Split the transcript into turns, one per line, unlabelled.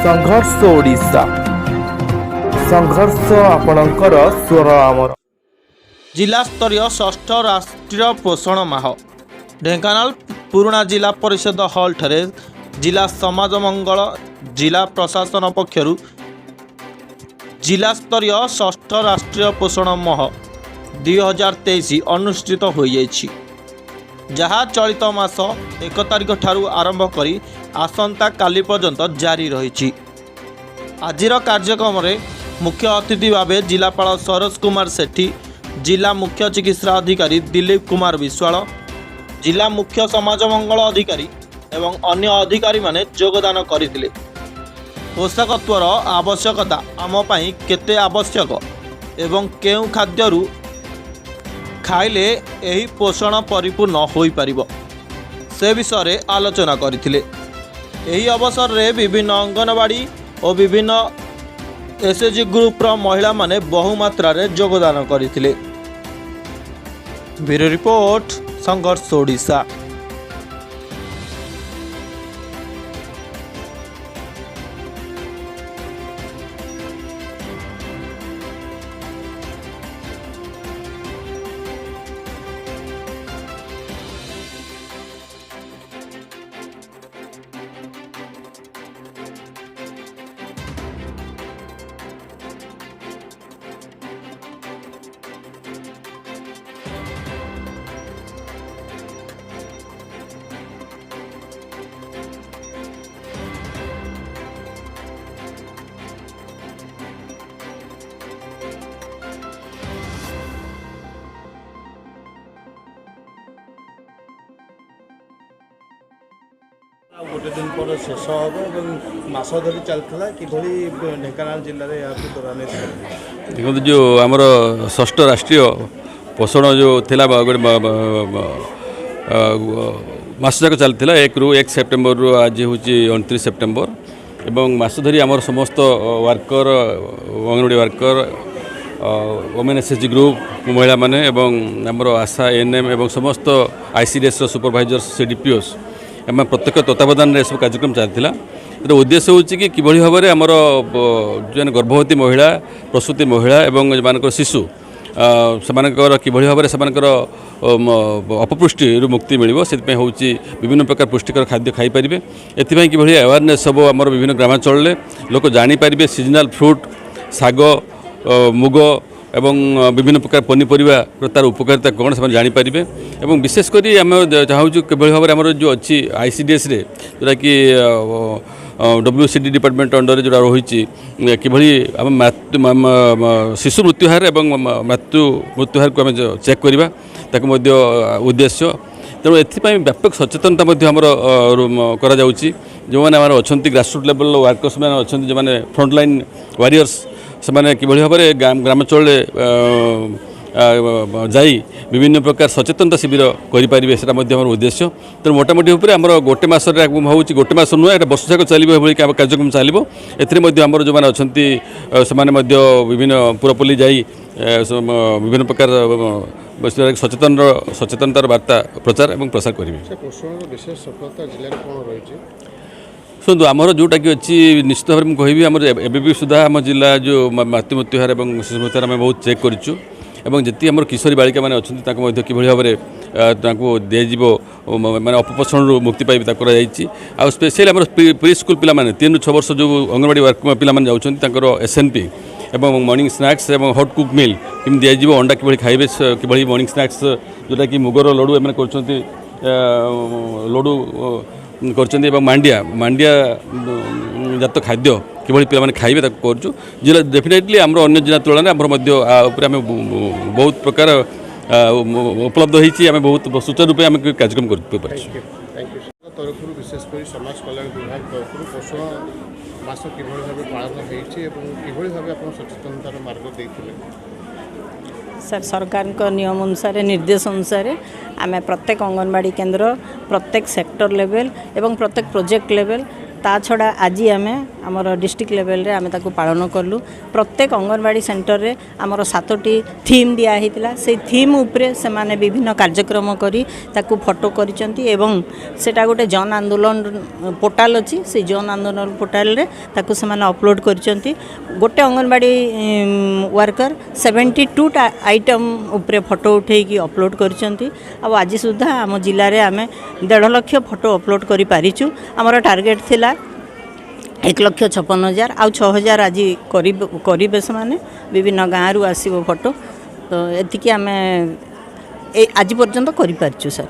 संघर्ष ओडिशा संघर्ष आपणकर स्वर आमर।
जिला स्तरीय षष्ठ राष्ट्रीय पोषण माह ढेंकानाल पुराना जिला परिषद हॉल ठारे जिला समाज मंगल जिला प्रशासन पक्षरु जिला स्तरीय षष्ठ राष्ट्रीय पोषण माह 2023 अनुष्ठित हो जहाँ चलित मास 1 तारिख ठारू आरंभ करी आसंता काली पर्यंत जारी रही। आजिर कार्यक्रम में मुख्य अतिथि भाव जिलापाल सरोज कुमार सेठी, जिला मुख्य चिकित्सा अधिकारी दिलीप कुमार विश्वाल, जिला मुख्य समाज मंगल अधिकारी एवं अन्य अधिकारी माने योगदान करथिले। पोषकत्वर आवश्यकता आम पई केते आवश्यक एवं केउ खाद्यरु खाइले एही पोषण परिपूर्ण होई परिबो से विषय रे आलोचना करथिले। एही अवसर रे विभिन्न अंगनवाड़ी और विभिन्न एसएचजी ग्रुपर महिला माने बहु मात्रा रे योगदान करथिले। ब्यूरो रिपोर्ट संघर्ष ओडिशा।
गोटे दिन पर शेष हम मस धरी चलता कि ढेंकानाल जिले में त्वरान्वित
देखो जो आमर षष्ठ राष्ट्रीय पोषण जो थिला गोटे मास जाक चलता 1 सेप्टेम्बर रु आज हूँ 29 सेप्टेम्बर एवं मास धरी आमर समस्त worker anganwadi worker women SHG group महिला माने एवं आमर आशा एएनएम एवं समस्त आईसीडीएस सुपरभाइजर सीडीपीओस एम प्रत्येक तत्वावधान सब कार्यक्रम चलता। उद्देश्य हूँ कि किभली भाव में आमर जो गर्भवती महिला प्रसूति महिला एवं जो शिशु सेमानकर किभली भाव में सेमानकर अपपुष्टि मुक्ति मिलिबो से हूँ विभिन्न प्रकार पुष्टिकर खाद्य खाई पारिबे। एथिपाई किभली अवेयरनेस सब आमर विभिन्न ग्रामांचल लोक जानी पारिबे सीजनाल फ्रूट साग मुग एवं विभिन्न प्रकार पनीपरिया तार उपकारिता कौन से जानीपारे और विशेषकर आम चाहूँ किभली भाव में आमर जो अच्छी आईसीडीएस रे जोटा कि डब्ल्यूसीडी डिपार्टमेंट अंडर जो रही किभली आम शिशु मृत्युहार और मृत्युहार को आम चेक करवा ताकू उद्देश्य तेणु एथपाई व्यापक सचेतनता आमर जो मैंने अच्छा ग्रासरूट लेवल वर्कर्स मैंने अच्छा जो मैंने फ्रंटलाइन वारियर्स से किभली भाव में ग्रामांचल जाई विभिन्न प्रकार सचेतनता शिविर करें से उद्देश्य। तेणु मोटामोटी आमर गोटे मस हूँ गोटे मस नुह ये वर्ष जाक चलो कार्यक्रम चलो एमर जो मैंने अच्छा से विभिन्न पुरपल्ली जाई विभिन्न प्रकार सचेतनतार वार्ता प्रचार और प्रसार करेंगे। शुणु आमर जोटा कि अच्छी निश्चित भाव में कहि आम एबी सुधा आम जिला जो मातृ मृत्युहार और शिशु मृत्युहार आम बहुत चेक करूँ एवं जी आम किशोरी बालिका मैंने अच्छा किभली भाव में दिज्व माने अपपोषण मुक्ति पाई आ स्पेशली आम प्री स्कूल पिला 3 ରୁ 6 वर्ष जो अंगनवाड़ी वर्क पिला जाऊँ एसएनपी एवं मॉर्निंग स्नैक्स एवं हॉट कुक मिल कि दिज्व अंडा किभली खाइबे किभली मॉर्निंग स्नैक्स जोटा कि मुगर लडू एम लडू कर मांडिया जात खाद्य किभली पे खाइबे जिला डेफिनेटली आमर अन्य जिला तुलन आम बहुत प्रकार उपलब्ध होती आम बहुत सुचारू रूप आम कार्यक्रम कर
तरफ विशेषकर समाज कल्याण विभाग तरफ पोषण मास किभली भाव पालन किभली भाव आप सचेतनतार मार्ग देते
सर सरकार को नियम अनुसार निर्देश अनुसार आम प्रत्येक अंगनवाड़ी केन्द्र प्रत्येक सेक्टर लेवल एवं प्रत्येक प्रोजेक्ट लेवल ता छड़ा आज आम आमर डिस्ट्रिक्ट लेवल रे आमे ताकू पालन करलु प्रत्येक अंगनवाड़ी सेंटर रे आमर 7टी थीम दिया हितला से थीम उपरे से माने विभिन्न कार्यक्रम करी ताकू फोटो करिसंती एवं सेटा गोटे जन आंदोलन पोर्टल अछि से जन आंदोलन पोर्टल रे ताकू से माने अपलोड करिसंती गोटे अंगनवाड़ी वर्कर 72 आइटम उपरे फोटो उठे की अपलोड करिसंती अब आज सुधा आम जिल्ला रे आमे 1.5 लाख फोटो अपलोड करि पारिछु हमर टार्गेट थिला 1,56,000 आउ 6,000 आज करेंगे से मैंने विभिन्न गाँव आसो फोटो तो ये आम आज पर्यंत कर सर।